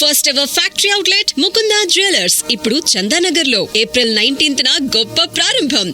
First ever factory outlet Mukunda jewellers ఇప్పుడు చందానగర్ లో April 19th గొప్ప ప్రారంభం.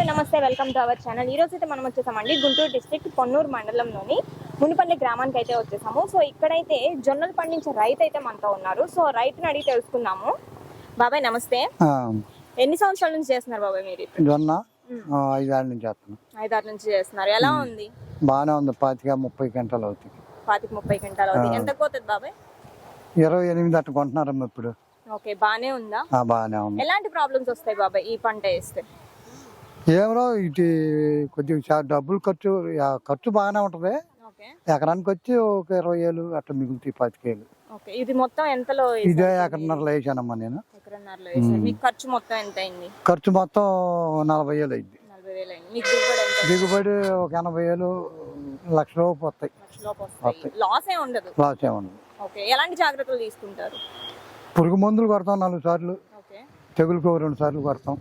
నమస్తే, వెల్కమ్ టు అవర్ ఛానల్. ఈ రోజు అయితే మనం వచ్చేసామండి గుంటూరు డిస్ట్రిక్ట్ పొన్నూరు మండలంలోని మునిపల్లి గ్రామానికి అయితే వచ్చేసాము. సో ఇక్కడైతే జొన్నలు పండించే రైతు అయితే మనతో ఉన్నారు. సో రైతుని అడిగి తెలుసుకుందాము. బాబాయ్ నమస్తే. ఎన్ని సంవత్సరాల నుంచి చేస్తున్నారు బాబాయ్ మీరు జొన్న? 5 ఏళ్ళ నుంచి చేస్తున్నాం. 5-6 నుంచి చేస్తున్నారు. ఎలా ఉంది? బాగానే ఉంది. 25-30 క్వింటాలు అవుతాయి. 25-30 క్వింటాలు అవుతాయి. ఎంత పోతుంది బాబాయ్? 28 అట్లా కొంటున్నారమ్మ ఇప్పుడు. ఓకే, బాగానే ఉందా? బాగానే ఉంది. ఎలాంటి ప్రాబ్లమ్స్ వస్తాయి బాబాయ్ ఈ పంట వేస్తే? ఏమో ఇటు కొద్దిగా డబ్బులు ఖర్చు బాగానే ఉంటది. ఎకరానికి వచ్చి ఒక 20,000 అట్లా మిగులుతాయి. 25,000. ఇది మొత్తం ఎంతలో? ఇదే ఎకరన్నరలో వేసానమ్మా నేను. మీకు ఖర్చు మొత్తం ఎంత అయింది? ఖర్చు మొత్తం 40,000 అయింది. దిగుబడి ఒక 80,000 లక్ష రూపాయలు వస్తాయి. లాస్ ఏ ఉండదు. లాస్ ఏ ఉండదు. ఎలాంటి జాగ్రత్తలు తీసుకుంటారు? పురుగు మందులు కొడతాం 4 సార్లు, తెగులుకు 2 సార్లు కొడతాం.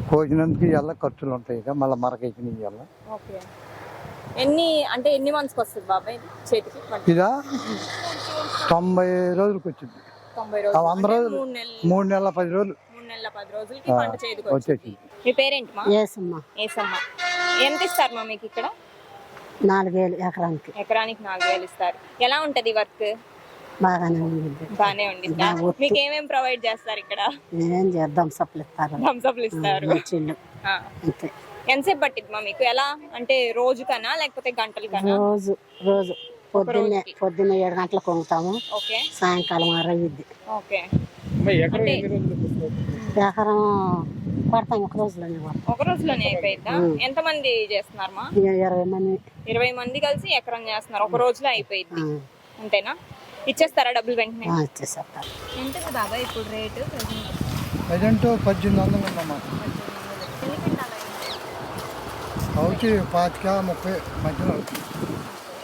కోసినందుకు ఇవాళ ఖర్చులు ఉంటాయి. మళ్ళీ మరకేసిన ఇవాళ. ఎన్ని మంత్స్కి వస్తుంది బాబాయ్ చేతికి? ఇదా 90 రోజులకి వచ్చింది. 100 రోజులు, 3 నెలల 10 రోజులు. 3 నెలల 10 రోజులకి పంట చేతికి వచ్చేసి. మీ పేరేంటి మా? ఏసమ్మ. ఎంత ఇస్తారు మా మీకు ఇక్కడ? 4,000 ఎకరానికి. ఎకరానికి 4,000 ఇస్తారు. ఎలా ఉంటది వర్క్? బాగానే ఉండిద్దా? మీకు ఏమేం ప్రొవైడ్ చేస్తారు ఇక్కడ? థమ్సప్లు ఇస్తారు. ఎంతసేపు పట్టిద్ది మా మీకు? ఎలా అంటే రోజు కన్నా లేకపోతే గంటలు కన్నా? రోజు పొద్దున్నే 7 గంటలకు కొంగుతాము. సాయంకాలం 6 అయ్యిద్ది. ఎకరం పడతాం. ఒక రోజులోనే అయిపోయిద్దా? ఎంత మంది చేస్తున్నారు మా? 20 మంది. 20 మంది కలిసి ఎకరం చేస్తున్నారు. ఒక రోజులో అయిపోయింది అంతేనా? ఇచ్చేస్తారా డబ్బులు వెంటనే? ఇచ్చేస్తారు. ఎంత బాబా ఇప్పుడు రేటు? ప్రజెంట్ 1800 ఉందమ్మా. అవుతాయి 25-30 మధ్యలో అవుతుంది.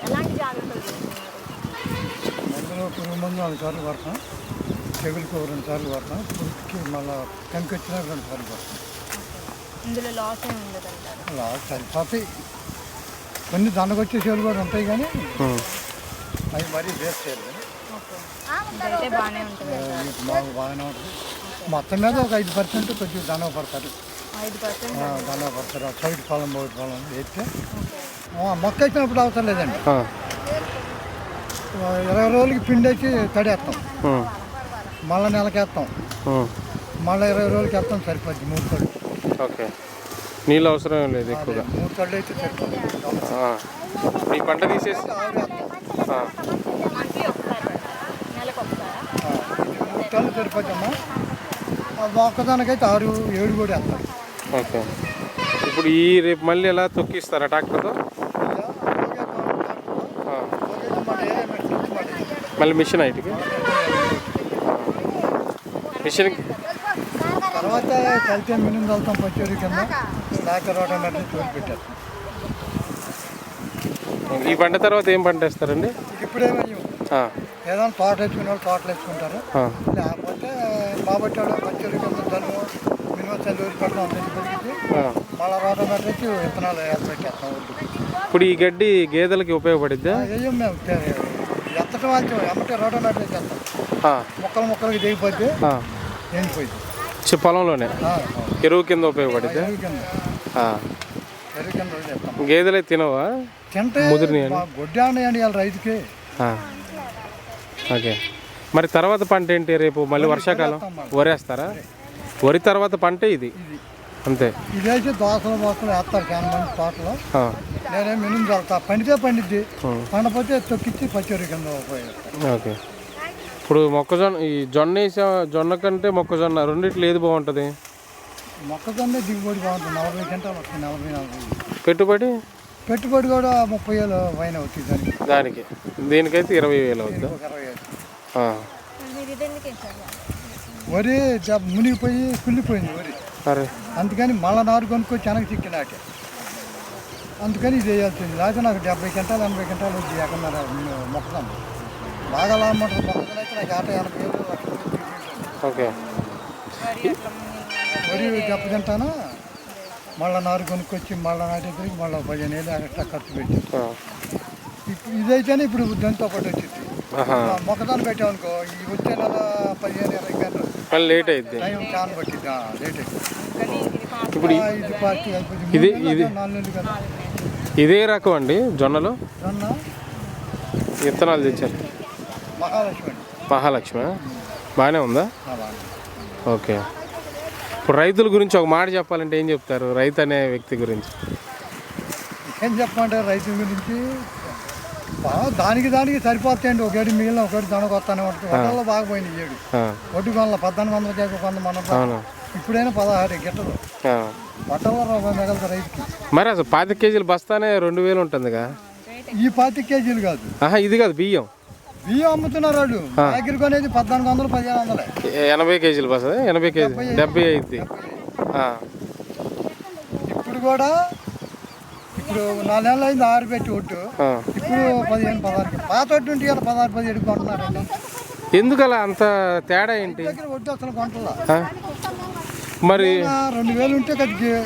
ఎలాంటి జాగ్రత్తలు తీసుకున్నారు? మందులో పురుగు మందు 4 సార్లు కొడతాం. తెగులుకు 2 సార్లు కొడతాం. పురుగుకి మళ్ళీ కంకి వచ్చినా 2 సార్లు కొడతాం. ఇందులో లాస్ ఏమి ఉండదు అంటారు? లాస్ సరిపోతాయి. కొన్ని దండకొచ్చే సేలు కూడా ఉంటాయి కానీ అవి మరీ వేస్ట్ చేయాలి. బాగానే ఉంటుంది. మాకు బాగానే ఉంటుంది. మొత్తం మీద ఒక 5% కొద్దిగా దండవ పడతారు. 5% దండవ పడతారు. సైడ్ పొలం బోటి పొలం వేస్తే మొక్క వేసినప్పుడు అవసరం లేదండి. 20 రోజులకి పిండి వేసి తడేస్తాం. మళ్ళీ నెలకేస్తాం. మళ్ళీ 20 రోజులకి వేస్తాం. సరిపోద్ది 3 తళ్ళు. ఓకే, నీళ్ళు అవసరం లేదు ఎక్కువగా. 3 తళ్ళు అయితే సరిపోద్ది. మీ పంట తీసేసి 3 తళ్ళు సరిపోద్దమ్మా. ఒక్కదానికైతే 6-7 కూడా వేస్తాం. ఓకే, ఇప్పుడు రేపు మళ్ళీ ఎలా తొక్కిస్తారా ట్రాక్టర్తో? మళ్ళీ మిషన్ అయిటికి మిషన్ తర్వాత కలితే మినిమం వెళ్తాం. పచ్చేరు కింద ట్రాక్టర్ ఆటోమేటిక్ చూసి పెట్టారు. ఈ పంట తర్వాత ఏం పంట వేస్తారండి? ఇప్పుడేమయ్యాం ఏదైనా తోట వేసుకునే వాళ్ళు తోటలు వేసుకుంటారు. లేకపోతే బాబట్టి వాళ్ళు పచ్చేరు కింద ధనుము మినిమం చల్లి పెట్టడం అంత పెరిగింది. మళ్ళీ ఆటోమేటిక్ విత్తనాలు పెట్టేస్తాం. ఇప్పుడు ఈ గడ్డి గేదెలకి ఉపయోగపడిద్దా? వేయం మేము ఎత్తటం వాళ్ళు ఎమ్మటే ఆటోమేటిక్ చేస్తాం. మొక్కలకి దిగిపోతే ఎండిపోయింది. పొలంలోనే ఎరువు కింద ఉపయోగపడిద్దా? గేదెలు తినవా? తింటే గొడ్డి అన్నాయండి వాళ్ళ రైతుకి. ఓకే, మరి తర్వాత పంట ఏంటి? రేపు మళ్ళీ వర్షాకాలం వరేస్తారా? వరి తర్వాత పంట ఇది అంతే. ఇదైతే దోసలు వేస్తారు చాలా మంది తోటలో. నేనే మినిమం చల్లుతా. పండితే పండిద్ది, పండపోతే తొక్కిచ్చి పచ్చేరు కింద ఉపయోగిస్తాను. ఓకే, ఇప్పుడు మొక్కజొన్న ఈ జొన్న కంటే మొక్కజొన్న రెండిట్లో ఏది బాగుంటుంది? మొక్కజొన్న దిగుబడి బాగుంటుంది. 40 క్వింటాలు వస్తుంది. 40-40. పెట్టుబడి కూడా 30,000 పైన అవుతుంది దానికి. దీనికైతే 20,000 అవుతుంది. వరి మునిగిపోయి కుళ్ళిపోయింది వరి. అరే అందుకని మళ్ళా నారు కొనుక్కొచ్చి వెనక్కి చిక్కినాకే. అందుకని ఇది వేయాల్సింది. లేకపోతే నాకు 70 క్వింటాలు 80 క్వింటాలు వచ్చి ఎక్కడన్నారు మొక్కజొన్న. బాగా లాభం ఉంటుంది. మొక్కజొన్న అయితే నాకు 50,000 లక్షలు ఓకే. వరి దెబ్బతింటాను. మళ్ళీ నారు కొనుక్కొచ్చి మళ్ళీ నాటేసరికి మళ్ళీ 15,000 ఎక్స్ట్రా ఖర్చు పెట్టి ఇప్పుడు ఇదైతేనే ఇప్పుడు దాంతో పాటు వచ్చింది. మొక్కజొన్న పెట్టామనుకో ఈ వచ్చే నెల 15-20 గంటలు మళ్ళీ లేట్ అయింది. టైం చాలా పట్టిద్ది. లేట్ అయిపోయింది. ఇప్పుడు ఇది పార్టీ అయిపోయింది. ఇది 4 నెలలు కదా. ఇదే రకం అండి జొన్నలు జొన్న విత్తనాలు తెచ్చారు. మహాలక్ష్మి అండి. మహాలక్ష్మి బాగానే ఉందా? బాగా. ఓకే. ఇప్పుడు రైతుల గురించి ఒక మాట చెప్పాలంటే ఏం చెప్తారు? రైతు అనే వ్యక్తి గురించి ఏం చెప్పమంటే రైతుల గురించి దానికి సరిపోతాయండి. ఒకటి మిగిలిన ఒకటి దొనకొస్తానే ఉంటుంది. వడ్డల్లో బాగా పోయింది ఈ ఏడు. ఒడ్డు కొనల 1400 చేక కొంత మనం ఇప్పుడైనా 16 గిట్టదు. వడ్డల్లో రూపాయి మిగలదు రైతుకి. మరి అసలు 25 కేజీలు బస్తానే 2000 ఉంటుందిగా. ఈ 25 కేజీలు కాదు. ఇది కాదు బియ్యం అమ్ముతున్నారు వాళ్ళు. దగ్గర కొనేది 1400 1500. 80 కేజీలు బస్తా 80 కేజీ 70 అయింది. ఇప్పుడు కూడా ఇప్పుడు 4 నెలలు అయింది ఆరిపెట్టి ఒట్టు. ఇప్పుడు 15-16 పాత ఒట్టు ఉంటే 16-17 కొంటున్నారండి. ఎందుకు అలా అంత తేడా ఏంటి? దగ్గర ఒట్టు అసలు కొంటలా. మరి 2000 ఉంటే కొద్దిగా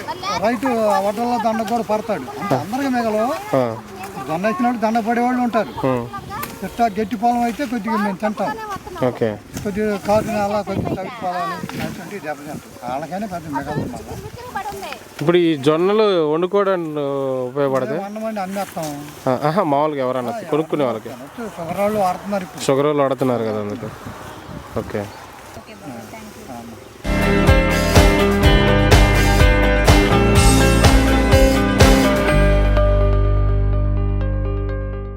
రైతు వడ్డల్లో దండ కూడా పడతాడు. అందరికీ మిగలు దండ వేసినప్పుడు దండ పడేవాళ్ళు ఉంటారు. ఇట్లా గట్టి పొలం అయితే కొద్దిగా మేము తింటాం. ఓకే. కొద్దిగా కాసిన అలా కొద్దిగా తగ్గి పొలాలు అటువంటి దెబ్బతింటాం. వాళ్ళకైనా పెద్ద మిగలదు. మళ్ళీ ఇప్పుడు ఈ జొన్నలు వండుకోవడానికి ఉపయోగపడతాయి. అన్నమండి అమ్మేస్తాం. మామూలుగా ఎవరన్నా కొనుక్కునే వాళ్ళకి షుగర్ వాళ్ళు వాడుతున్నారు ఇప్పుడు. షుగర్ వాళ్ళు వాడుతున్నారు కదా అందుకు. ఓకే.